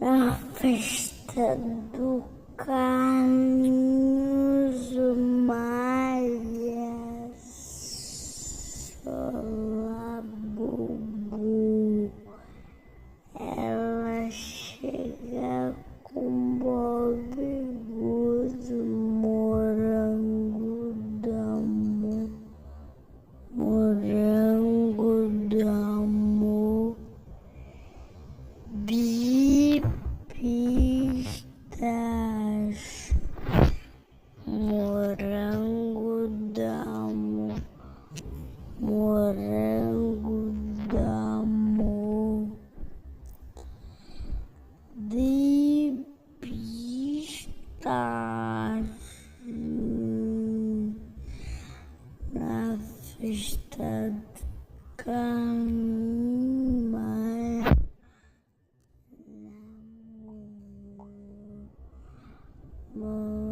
na festa do Carlos Maia, Sola Bubu, ela chega com Bob Guzo, morango do amor, bipistas, morango do amor, morango do amor, bipistas, na festa do Carnaval, amor.